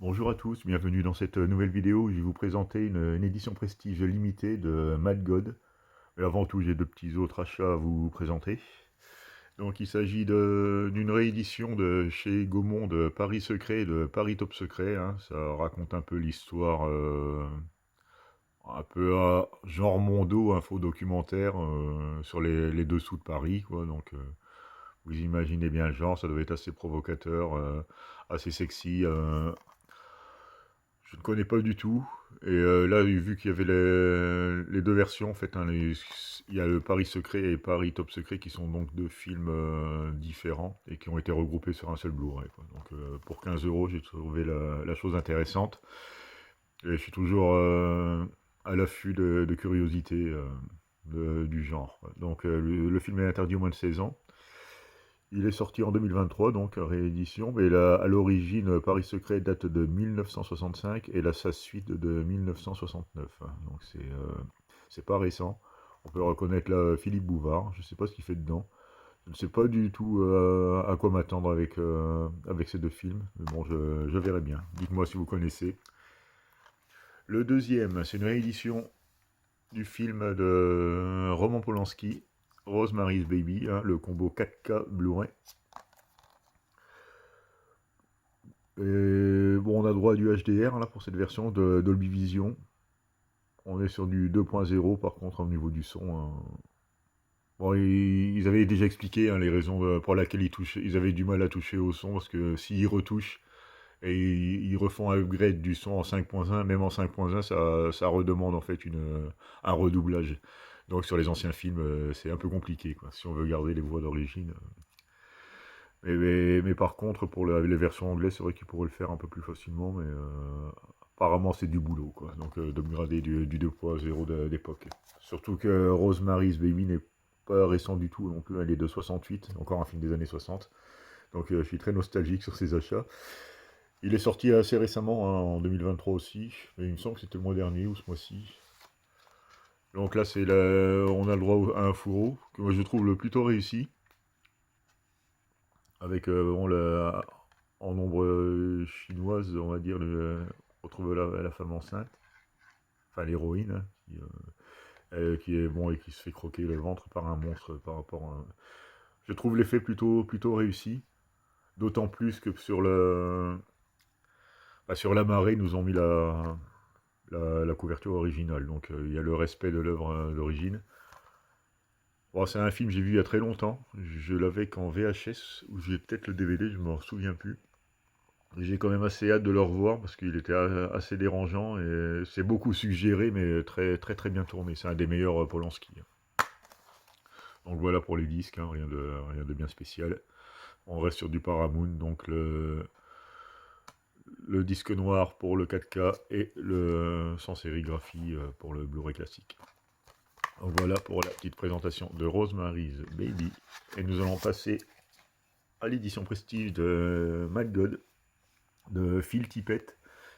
Bonjour à tous, bienvenue dans cette nouvelle vidéo où je vais vous présenter une édition prestige limitée de Mad God. Mais avant tout, j'ai deux petits autres achats à vous présenter. Donc il s'agit d'une réédition de chez Gaumont de Paris Secret et de Paris Top Secret, hein. Ça raconte un peu l'histoire, un peu genre Mondo, un faux documentaire sur les dessous de Paris, quoi. Donc vous imaginez bien le genre, ça doit être assez provocateur, assez sexy. Je ne connais pas du tout. Et là, vu qu'il y avait les deux versions, en fait, hein, il y a le Paris Secret et Paris Top Secret qui sont donc deux films différents et qui ont été regroupés sur un seul Blu-ray, quoi. Donc pour 15 euros, j'ai trouvé la chose intéressante. Et je suis toujours à l'affût de curiosités du genre. Donc le film est interdit au moins de 16 ans. Il est sorti en 2023, donc réédition, mais à l'origine, Paris Secret date de 1965 et sa suite de 1969, hein. Donc c'est pas récent. On peut reconnaître là Philippe Bouvard, je ne sais pas ce qu'il fait dedans. Je ne sais pas du tout à quoi m'attendre avec ces deux films, mais bon, je verrai bien. Dites-moi si vous connaissez. Le deuxième, c'est une réédition du film de Roman Polanski, Rosemary's Baby, hein, le combo 4K Blu-ray. Et bon, on a droit à du HDR là pour cette version de Dolby Vision. On est sur du 2.0 par contre au niveau du son, hein. Bon, ils avaient déjà expliqué, hein, les raisons pour lesquelles ils avaient du mal à toucher au son, parce que s'ils retouchent et ils refont un upgrade du son en 5.1, même en 5.1, ça redemande en fait un redoublage. Donc sur les anciens films, c'est un peu compliqué, quoi, si on veut garder les voix d'origine. Mais par contre, pour les versions anglaises, c'est vrai qu'ils pourraient le faire un peu plus facilement, mais apparemment c'est du boulot, quoi. Donc d'upgrader du 2.0 d'époque. Surtout que Rosemary's Baby n'est pas récent du tout non plus, elle est de 68, encore un film des années 60. Donc je suis très nostalgique sur ces achats. Il est sorti assez récemment, hein, en 2023 aussi, mais il me semble que c'était le mois dernier ou ce mois-ci. Donc là, on a le droit à un fourreau, que moi je trouve le plutôt réussi, avec en nombre chinoise, on va dire, on trouve la femme enceinte, enfin l'héroïne, hein, qui est bon et qui se fait croquer le ventre par un monstre par rapport à... Je trouve l'effet plutôt réussi, d'autant plus que sur la marée, ils nous ont mis la couverture originale, donc il y a le respect de l'œuvre d'origine. Bon, c'est un film que j'ai vu il y a très longtemps, je l'avais qu'en VHS, ou j'ai peut-être le DVD, je ne m'en souviens plus. J'ai quand même assez hâte de le revoir parce qu'il était assez dérangeant et c'est beaucoup suggéré mais très bien tourné. C'est un des meilleurs Polanski, hein. Donc voilà pour les disques, hein, rien de bien spécial. On reste sur du Paramount, donc le disque noir pour le 4K et le sans sérigraphie pour le Blu-ray classique. Donc voilà pour la petite présentation de Rosemary's Baby. Et nous allons passer à l'édition prestige de Mad God de Phil Tippett.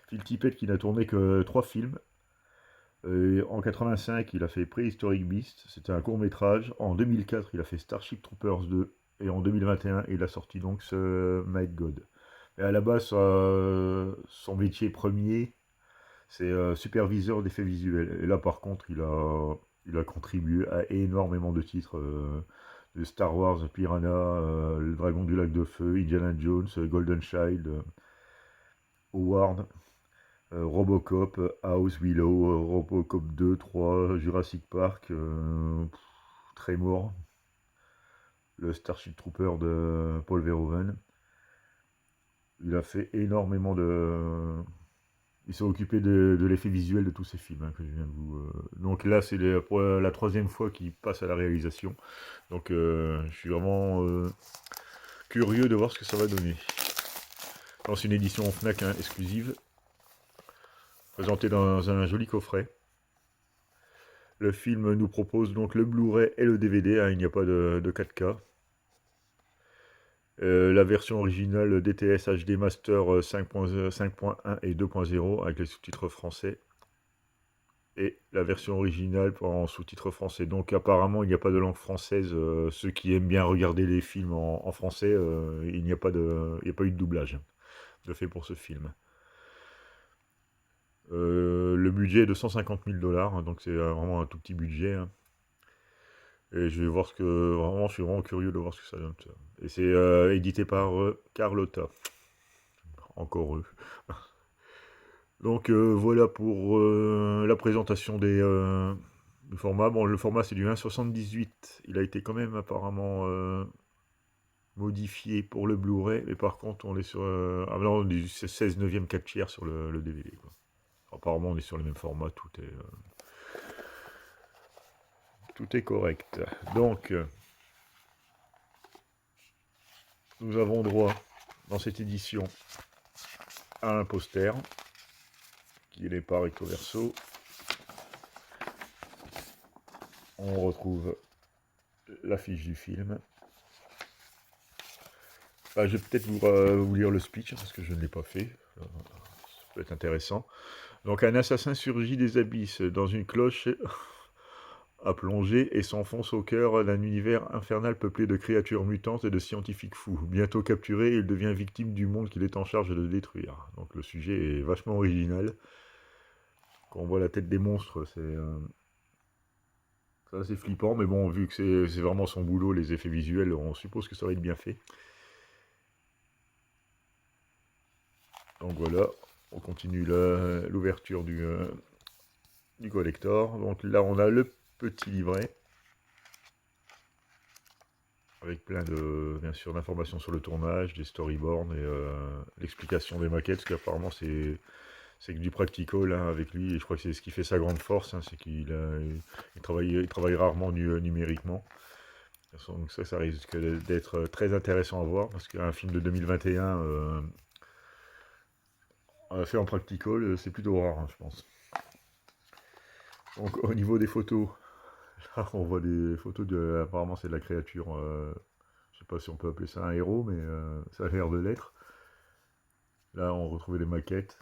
Phil Tippett qui n'a tourné que 3 films. En 85, il a fait Prehistoric Beast, c'était un court métrage. En 2004, il a fait Starship Troopers 2. Et en 2021, il a sorti donc ce Mad God. Et à la base, son métier premier, c'est superviseur d'effets visuels. Et là, par contre, il a contribué à énormément de titres. De Star Wars, Piranha, Le Dragon du Lac de Feu, Indiana Jones, Golden Child, Howard, Robocop, House, Willow, Robocop 2, 3, Jurassic Park, Tremor, le Starship Trooper de Paul Verhoeven. Il a fait énormément de... Il s'est occupé de l'effet visuel de tous ces films, hein, que je viens de vous... Donc là, c'est pour la troisième fois qu'il passe à la réalisation. Donc je suis vraiment curieux de voir ce que ça va donner. C'est une édition en Fnac, hein, exclusive, présentée dans un joli coffret. Le film nous propose donc le Blu-ray et le DVD, hein, il n'y a pas de 4K. La version originale DTS HD Master 5.1 et 2.0 avec les sous-titres français. Et la version originale en sous-titres français. Donc apparemment il n'y a pas de langue française. Ceux qui aiment bien regarder les films en français, il n'y a pas eu de doublage de fait pour ce film. Le budget est de 150 000 $, hein, donc c'est vraiment un tout petit budget, hein. Et je vais voir ce que... Vraiment, je suis vraiment curieux de voir ce que ça donne, ça. Et c'est édité par Carlotta. Encore eux. Donc voilà pour la présentation du format. Bon, le format c'est du 1,78. Il a été quand même apparemment modifié pour le Blu-ray. Mais par contre, on est sur non, du 16 neuvième 4 tiers sur le DVD, quoi. Apparemment, on est sur le même format. Tout est correct. Donc, nous avons droit dans cette édition à un poster qui est par recto verso. On retrouve l'affiche du film. Je vais peut-être vous lire le speech parce que je ne l'ai pas fait. Ça peut être intéressant. Donc, un assassin surgit des abysses dans une cloche à plonger et s'enfonce au cœur d'un univers infernal peuplé de créatures mutantes et de scientifiques fous. Bientôt capturé, il devient victime du monde qu'il est en charge de détruire. Donc, le sujet est vachement original. Quand on voit la tête des monstres, c'est assez flippant, mais bon, vu que c'est vraiment son boulot, les effets visuels, on suppose que ça va être bien fait. Donc voilà, on continue l'ouverture du collector. Donc là, on a le petit livret avec plein de, bien sûr, d'informations sur le tournage, des storyboards et l'explication des maquettes, parce qu'apparemment c'est que du practical, hein, avec lui, et je crois que c'est ce qui fait sa grande force, hein, c'est qu'il travaille rarement numériquement. Donc ça risque d'être très intéressant à voir, parce qu'un film de 2021 fait en practical, c'est plutôt rare, hein, je pense. Donc au niveau des photos, là on voit des photos apparemment c'est de la créature, je sais pas si on peut appeler ça un héros, mais ça a l'air de l'être. Là on retrouve des maquettes.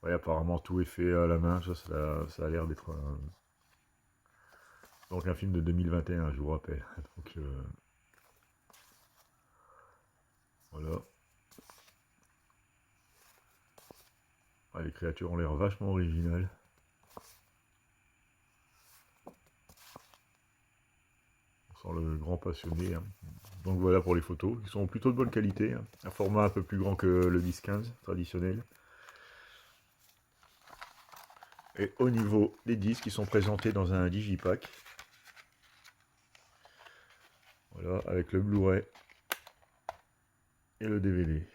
Ouais, apparemment tout est fait à la main, ça a l'air d'être donc un film de 2021, je vous rappelle. Donc voilà. Les créatures ont l'air vachement originales. On sent le grand passionné, hein. Donc voilà pour les photos, qui sont plutôt de bonne qualité, hein. Un format un peu plus grand que le 10-15 traditionnel. Et au niveau des disques, ils sont présentés dans un digipack. Voilà, avec le Blu-ray et le DVD.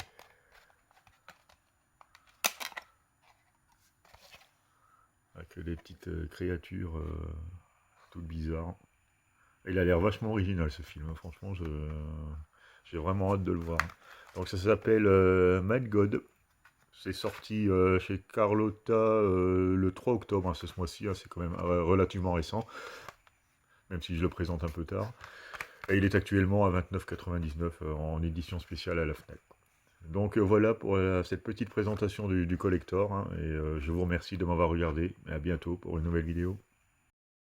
Avec des petites créatures toutes bizarres. Et il a l'air vachement original ce film, hein. Franchement, j'ai vraiment hâte de le voir. Donc ça s'appelle Mad God. C'est sorti chez Carlotta le 3 octobre, hein, c'est ce mois-ci, hein, c'est quand même relativement récent, même si je le présente un peu tard. Et il est actuellement à 29,99 en édition spéciale à la Fnac. Donc voilà pour cette petite présentation du collector, hein, et je vous remercie de m'avoir regardé, et à bientôt pour une nouvelle vidéo.